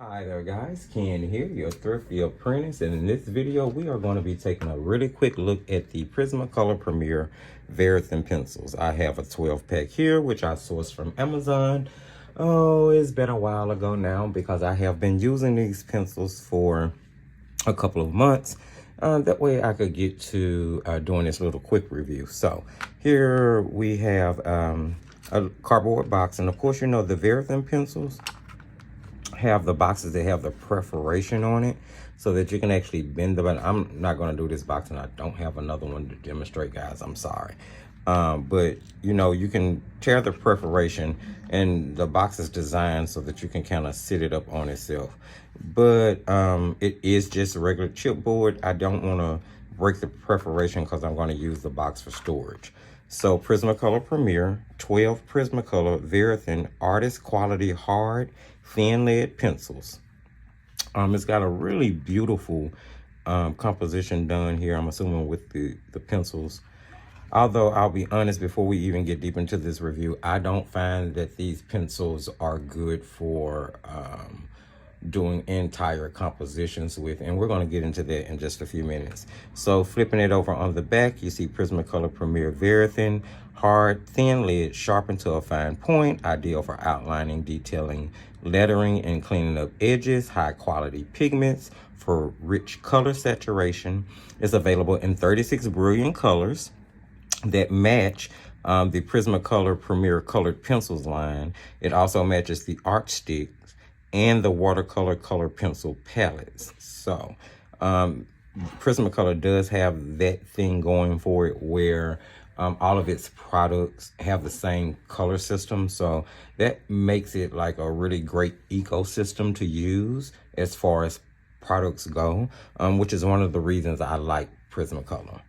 Hi there guys, Ken here, your Thrifty Apprentice, and in this video we are going to be taking a really quick look at the Prismacolor Verithin pencils. I have a 12 pack here which I sourced from Amazon. Oh, it's been a while ago now because I have been using these pencils for a couple of months. That way I could get to doing this little quick review. So here we have a cardboard box, and of course you know the Verithin pencils have the boxes that have the perforation on it so that you can actually bend them. I'm not going to do this box, and I don't have another one to demonstrate, guys. I'm sorry. But you know, you can tear the perforation, and the box is designed so that you can kind of sit it up on itself. But it is just a regular chipboard. I don't want to break the perforation because I'm going to use the box for storage. So Prismacolor Premier 12 Prismacolor Verithin Artist Quality Hard Thin Lead Pencils. It's got a really beautiful composition done here, I'm assuming, with the pencils. Although I'll be honest, before we even get deep into this review, I don't find that these pencils are good for doing entire compositions with, and we're going to get into that in just a few minutes. So flipping it over on the back, you see Prismacolor Premier Verithin Hard Thin Lead, sharpened to a fine point, ideal for outlining, detailing, lettering, and cleaning up edges. High quality pigments for rich color saturation. It's available in 36 brilliant colors that match the Prismacolor Premier colored pencils line. It also matches the art sticks and the watercolor color pencil palettes. So Prismacolor does have that thing going for it where all of its products have the same color system. So that makes it like a really great ecosystem to use as far as products go, which is one of the reasons I like Prismacolor.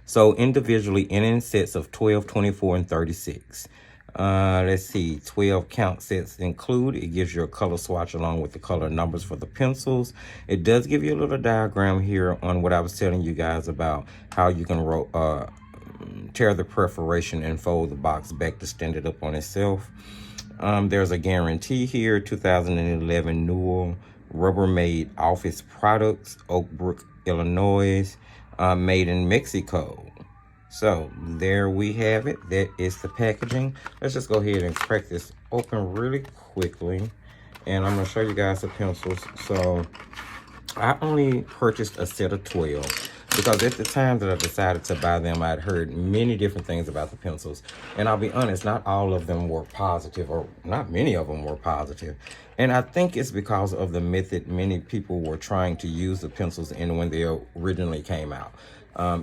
So individually and in sets of 12, 24, and 36. Let's see, 12 count sets include. It gives you a color swatch along with the color numbers for the pencils. It does give you a little diagram here on what I was telling you guys about how you can tear the perforation and fold the box back to stand it up on itself. There's a guarantee here, 2011 Newell Rubbermaid Office Products, Oak Brook, Illinois, made in Mexico. So there we have it. That is the packaging. Let's just go ahead and crack this open really quickly, and I'm going to show you guys the pencils. So I only purchased a set of 12 because at the time that I decided to buy them, I'd heard many different things about the pencils, and I'll be honest, not all of them were positive, or not many of them were positive. And I think it's because of the method many people were trying to use the pencils in when they originally came out.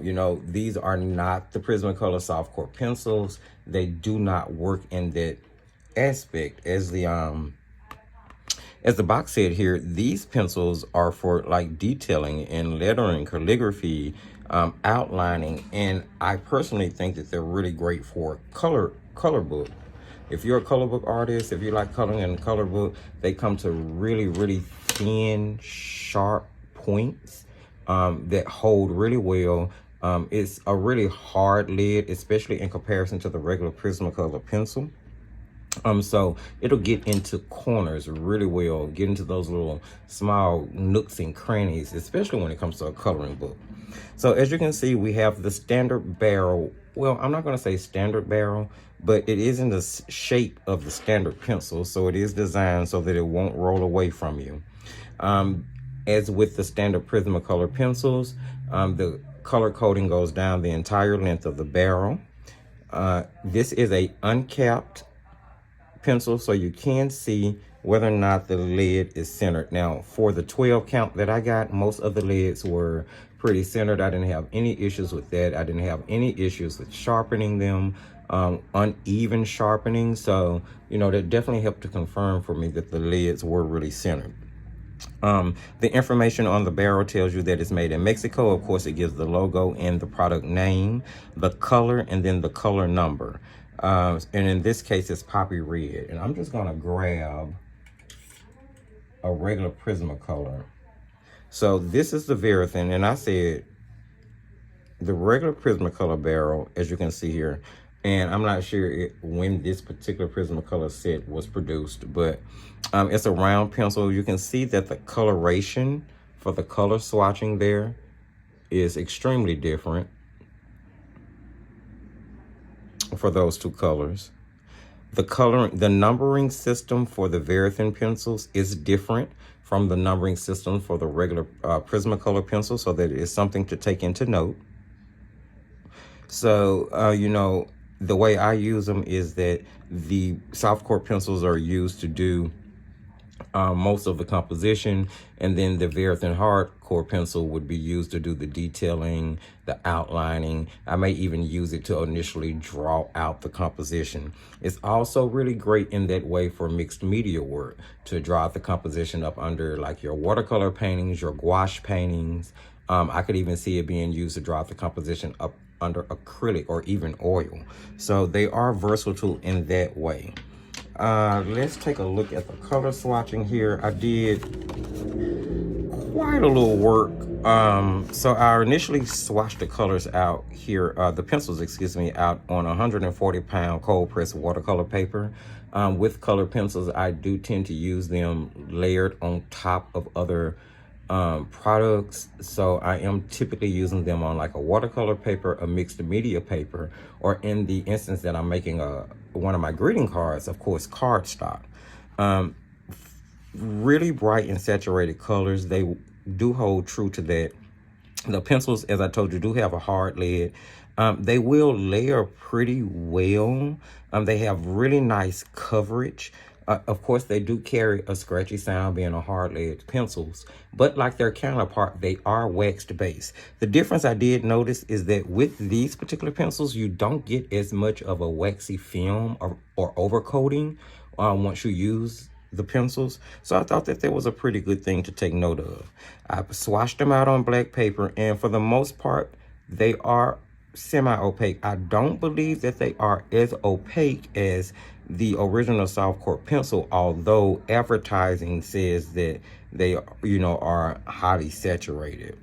You know, these are not the Prismacolor soft core pencils. They do not work in that aspect. As the box said here, these pencils are for like detailing and lettering, calligraphy, outlining, and I personally think that they're really great for color book. If you're a color book artist, if you like coloring in a color book, they come to really thin, sharp points that hold really well. It's a really hard lid, especially in comparison to the regular Prismacolor pencil. So it'll get into corners really well, get into those little small nooks and crannies, especially when it comes to a coloring book. So as you can see, we have the standard barrel. Well, I'm not going to say standard barrel, but it is in the shape of the standard pencil. So it is designed so that it won't roll away from you. As with the standard Prismacolor pencils, the color coding goes down the entire length of the barrel. This is a uncapped pencil, so you can see whether or not the lid is centered. Now, for the 12 count that I got, most of the lids were pretty centered. I didn't have any issues with that. I didn't have any issues with sharpening them, uneven sharpening. So, you know, that definitely helped to confirm for me that the lids were really centered. The information on the barrel tells you that it's made in Mexico. Of course, it gives the logo and the product name, the color, and then the color number. And in this case, it's poppy red. And I'm just going to grab a regular Prismacolor. So this is the Verithin, and I said the regular Prismacolor barrel, as you can see here, And I'm not sure when this particular Prismacolor set was produced, but it's a round pencil. You can see that the coloration for the color swatching there is extremely different for those two colors. The numbering system for the Verithin pencils is different from the numbering system for the regular Prismacolor pencil, so that is something to take into note. So, you know, the way I use them is that the soft core pencils are used to do most of the composition, and then the Verithin hardcore pencil would be used to do the detailing, the outlining. I may even use it to initially draw out the composition. It's also really great in that way for mixed media work, to draw out the composition up under like your watercolor paintings, your gouache paintings. I could even see it being used to draw out the composition up under acrylic or even oil. So they are versatile in that way. Let's take a look at the color swatching here. I did quite a little work. So I initially swatched the colors out here, the pencils, excuse me, out on 140-pound cold pressed watercolor paper. With color pencils, I do tend to use them layered on top of other products. So I am typically using them on like a watercolor paper, a mixed media paper, or in the instance that I'm making one of my greeting cards, of course, cardstock. Really bright and saturated colors. They do hold true to that. The pencils, as I told you, do have a hard lead. They will layer pretty well. They have really nice coverage. Of course, they do carry a scratchy sound being a hard lead pencils, but like their counterpart, they are waxed base. The difference I did notice is that with these particular pencils, you don't get as much of a waxy film or overcoating once you use the pencils. So I thought that was a pretty good thing to take note of. I swatched them out on black paper, and for the most part, they are semi-opaque. I don't believe that they are as opaque as the original soft core pencil, although advertising says that they, you know, are highly saturated.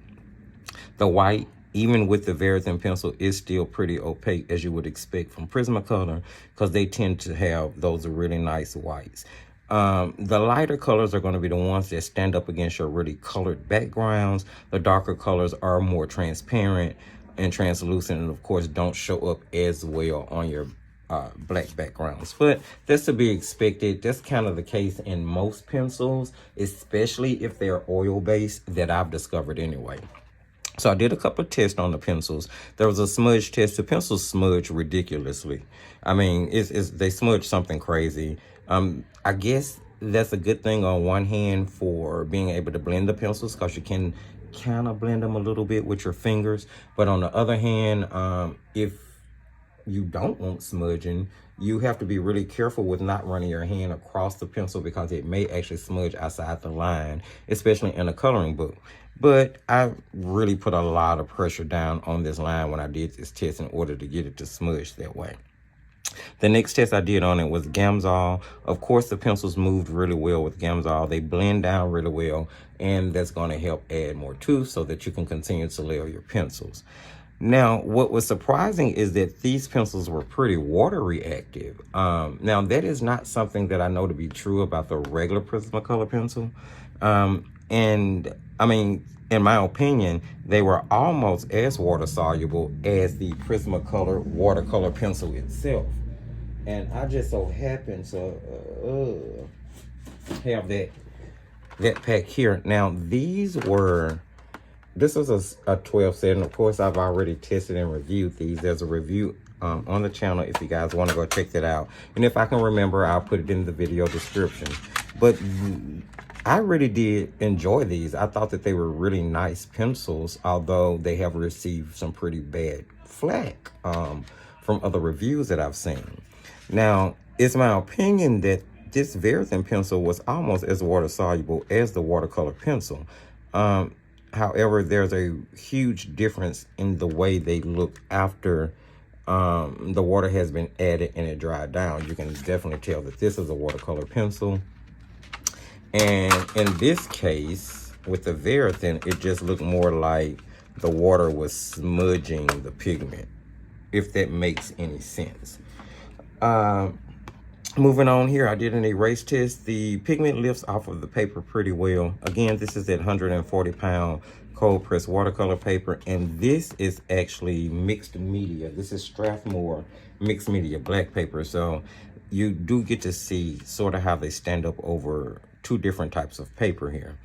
The white, even with the Verithin pencil, is still pretty opaque, as you would expect from Prismacolor, because they tend to have those really nice whites. The lighter colors are going to be the ones that stand up against your really colored backgrounds. The darker colors are more transparent and translucent, and of course don't show up as well on your black backgrounds, but that's to be expected. That's kind of the case in most pencils, especially if they're oil based, that I've discovered anyway. So I did a couple of tests on the pencils. There was a smudge test. The pencils smudge ridiculously. I mean, they smudge something crazy. I guess that's a good thing on one hand for being able to blend the pencils, because you can kind of blend them a little bit with your fingers. But on the other hand, if you don't want smudging, you have to be really careful with not running your hand across the pencil, because it may actually smudge outside the line, especially in a coloring book. But I really put a lot of pressure down on this line when I did this test in order to get it to smudge that way. The next test I did on it was Gamsol. Of course, the pencils moved really well with Gamsol. They blend down really well, and that's going to help add more tooth so that you can continue to layer your pencils. Now, what was surprising is that these pencils were pretty water reactive. Now, that is not something that I know to be true about the regular Prismacolor pencil. And I mean, in my opinion, they were almost as water soluble as the Prismacolor watercolor pencil itself. And I just so happen to have that pack here. Now, this is a 12 set, and of course I've already tested and reviewed these. There's a review on the channel if you guys want to go check that out. And if I can remember, I'll put it in the video description. But I really did enjoy these. I thought that they were really nice pencils, although they have received some pretty bad flack from other reviews that I've seen. Now, it's my opinion that this Verithin pencil was almost as water soluble as the watercolor pencil. However, there's a huge difference in the way they look after the water has been added and it dried down. You can definitely tell that this is a watercolor pencil. And in this case, with the Verithin, it just looked more like the water was smudging the pigment. if that makes any sense. Moving on here, I did an erase test. The pigment lifts off of the paper pretty well. Again, this is that 140-pound cold pressed watercolor paper, and this is actually mixed media. This is Strathmore mixed media black paper, so you do get to see sort of how they stand up over two different types of paper here.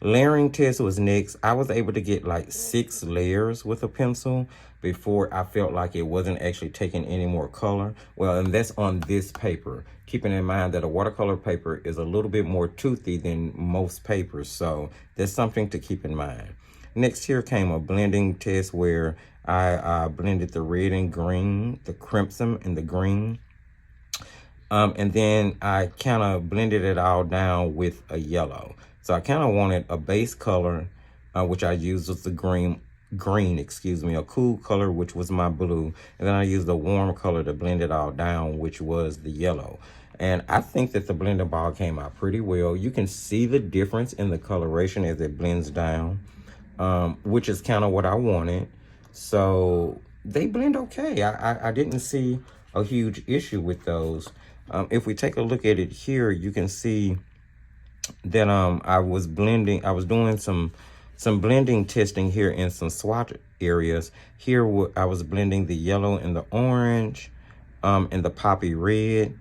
Layering test was next. I was able to get like 6 layers with a pencil before I felt like it wasn't actually taking any more color. Well, and that's on this paper. Keeping in mind that a watercolor paper is a little bit more toothy than most papers, so that's something to keep in mind. Next here came a blending test where I blended the red and green, the crimson and the green. And then I kind of blended it all down with a yellow. So I kind of wanted a base color, which I used was the green, a cool color, which was my blue. And then I used a warm color to blend it all down, which was the yellow. And I think that the blending ball came out pretty well. You can see the difference in the coloration as it blends down, which is kind of what I wanted. So they blend okay. I didn't see a huge issue with those. If we take a look at it here, you can see that I was doing some blending testing here in some swatch areas. Here I was blending the yellow and the orange and the poppy red.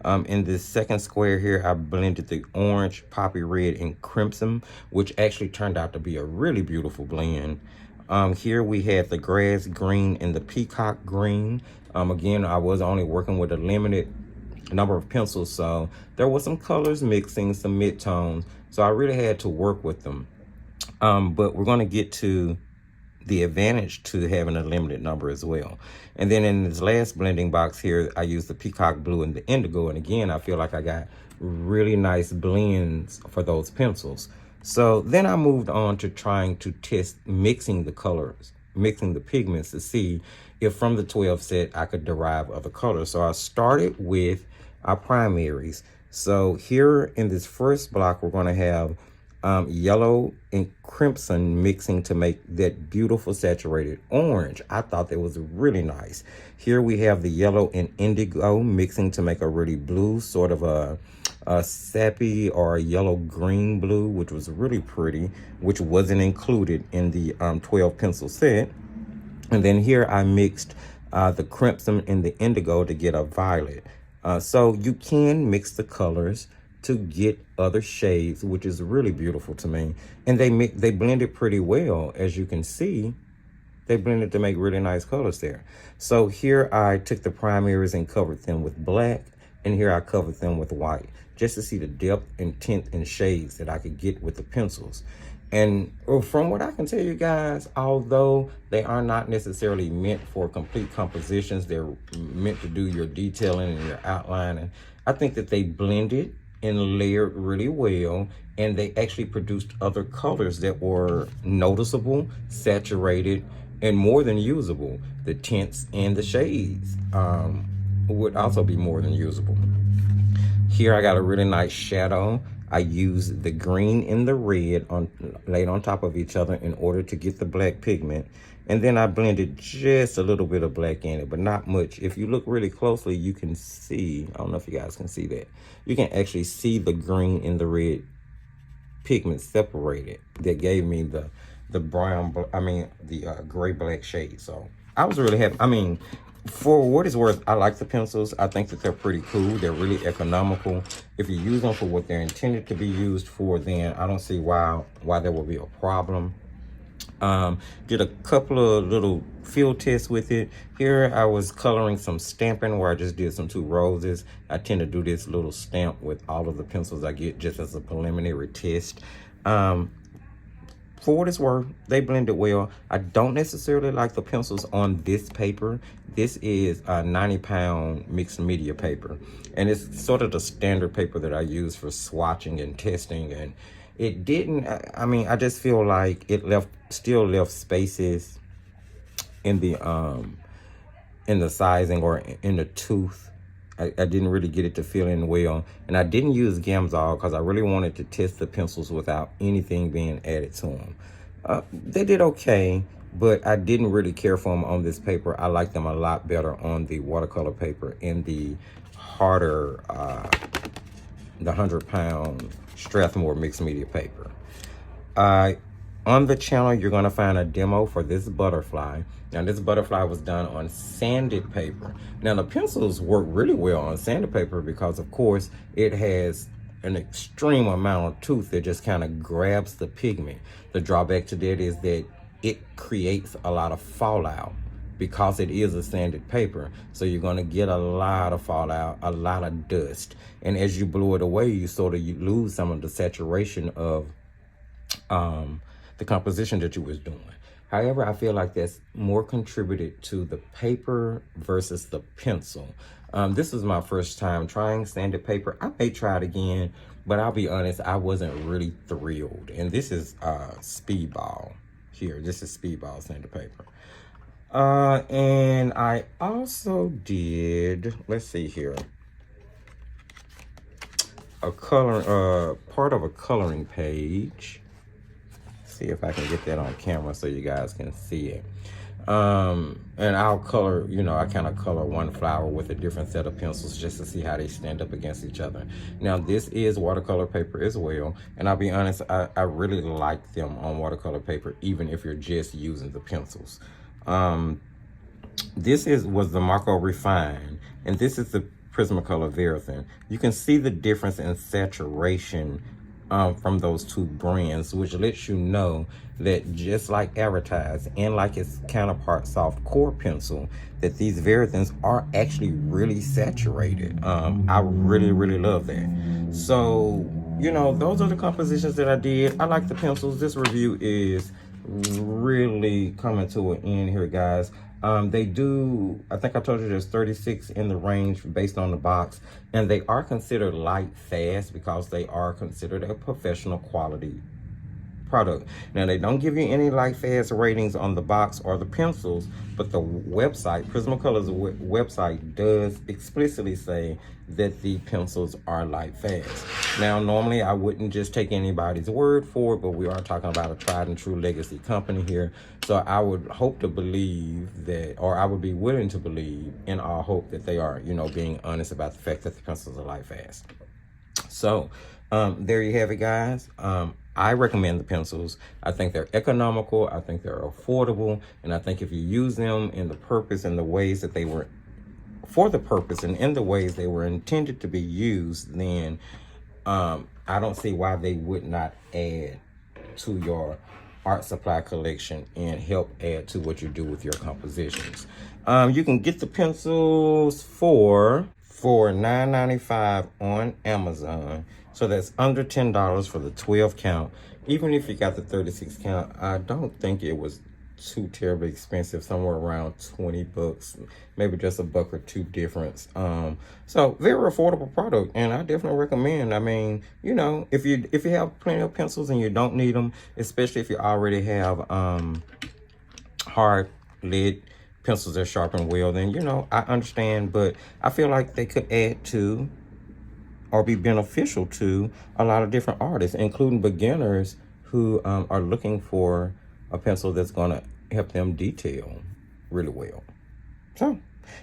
In this second square here, I blended the orange, poppy red, and crimson, which actually turned out to be a really beautiful blend. Here we had the grass green and the peacock green. Again, I was only working with a limited number of pencils, so there was some colors mixing, some mid-tones, so I really had to work with them. But we're going to get to the advantage to having a limited number as well. And then in this last blending box here, I used the peacock blue and the indigo, and again, I feel like I got really nice blends for those pencils. So then I moved on to trying to test mixing the colors, mixing the pigments to see if from the 12 set I could derive other colors. So I started with our primaries. So here in this first block, we're going to have yellow and crimson mixing to make that beautiful saturated orange. I thought that was really nice. Here we have the yellow and indigo mixing to make a really blue, sort of a sappy or a yellow green blue, which was really pretty, which wasn't included in the 12 pencil set. And then here I mixed the crimson and the indigo to get a violet. So you can mix the colors to get other shades, which is really beautiful to me. And they blended pretty well. As you can see, they blended to make really nice colors there. So here I took the primaries and covered them with black, and here I covered them with white, just to see the depth and tint and shades that I could get with the pencils. And from what I can tell you guys, although they are not necessarily meant for complete compositions, they're meant to do your detailing and your outlining, I think that they blended and layered really well, and they actually produced other colors that were noticeable, saturated, and more than usable. The tints and the shades would also be more than usable. Here I got a really nice shadow. I used the green and the red laid on top of each other in order to get the black pigment. And then I blended just a little bit of black in it, but not much. If you look really closely, you can see, I don't know if you guys can see that. You can actually see the green and the red pigment separated. That gave me the brown, the gray black shade. So I was really happy. I mean, for what it's worth, I like the pencils. I think that they're pretty cool. They're really economical. If you use them for what they're intended to be used for, then I don't see why there will be a problem. Did a couple of little field tests with it. Here I was coloring some stamping where I just did some 2 roses. I tend to do this little stamp with all of the pencils I get just as a preliminary test. For what it's worth, they blended well. I don't necessarily like the pencils on this paper. This is a 90-pound mixed media paper, and it's sort of the standard paper that I use for swatching and testing. And it didn't, I just feel like it still left spaces in the sizing or in the tooth. I didn't really get it to fill in well. And I didn't use Gamsol because I really wanted to test the pencils without anything being added to them. They did okay. but I didn't really care for them on this paper. I like them a lot better on the watercolor paper and the harder, the 100-pound Strathmore mixed media paper. On the channel, you're going to find a demo for this butterfly. Now, this butterfly was done on sanded paper. Now, the pencils work really well on sanded paper because, of course, it has an extreme amount of tooth that just kind of grabs the pigment. The drawback to that is that it creates a lot of fallout because it is a sanded paper. So you're going to get a lot of fallout, a lot of dust. And as you blow it away, you lose some of the saturation of the composition that you was doing. However, I feel like that's more contributed to the paper versus the pencil. This is my first time trying sanded paper. I may try it again, but I'll be honest, I wasn't really thrilled. And this is Speedball here. This is Speedball sanded paper. And I also did, let's see here, a color, part of a coloring page. See if I can get that on camera so you guys can see it. And I'll color, you know, I kind of color one flower with a different set of pencils just to see how they stand up against each other. Now, this is watercolor paper as well. And I'll be honest, I really like them on watercolor paper, even if you're just using the pencils. This was the Prismacolor Verithin, and this is the Prismacolor Verithin. You can see the difference in saturation from those two brands, which lets you know that just like advertised and like its counterpart soft core pencil, that these Verithins are actually really saturated. I really love that. So, you know, those are the compositions that I did. I like the pencils. This review is really coming to an end here, guys. They do, I think I told you there's 36 in the range based on the box, and they are considered light fast because they are considered a professional quality product. Now, they don't give you any light fast ratings on the box or the pencils, but the website, Prismacolor's website, does explicitly say that the pencils are light fast. Now, normally I wouldn't just take anybody's word for it, but we are talking about a tried and true legacy company here. So I would hope to believe that, or I would be willing to believe in all hope that they are, you know, being honest about the fact that the pencils are light fast. So there you have it, guys. I recommend the pencils. I think they're economical. I think they're affordable. And I think if you use them in the purpose and the ways that they were, for the purpose and in the ways they were intended to be used, then I don't see why they would not add to your art supply collection and help add to what you do with your compositions. You can get the pencils for $9.95 on Amazon. So that's under $10 for the 12 count. Even if you got the 36 count, I don't think it was too terribly expensive, somewhere around 20 bucks, maybe just a buck or two difference. So very affordable product, and I definitely recommend. I mean, you know, if you have plenty of pencils and you don't need them, especially if you already have hard lead pencils that sharpen well, then, you know, I understand, but I feel like they could add to or be beneficial to a lot of different artists, including beginners who are looking for a pencil that's gonna help them detail really well. So,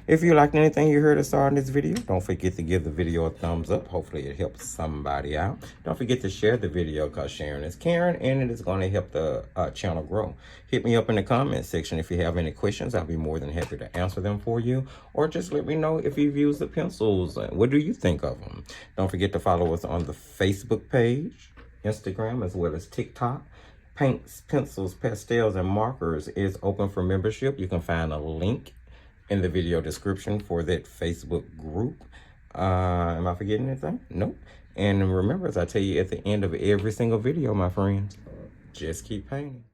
if you liked anything you heard us start in this video, don't forget to give the video a thumbs up. Hopefully it helps somebody out. Don't forget to share the video because sharing is caring, and it is going to help the channel grow. Hit me up in the comment section if you have any questions. I'll be more than happy to answer them for you. Or just let me know if you've used the pencils. What do you think of them? Don't forget to follow us on the Facebook page, Instagram, as well as TikTok. Paints, pencils, pastels, and markers is open for membership. You can find a link in the video description for that Facebook group. Am I forgetting anything? Nope. And remember, as I tell you at the end of every single video, my friends, just keep painting.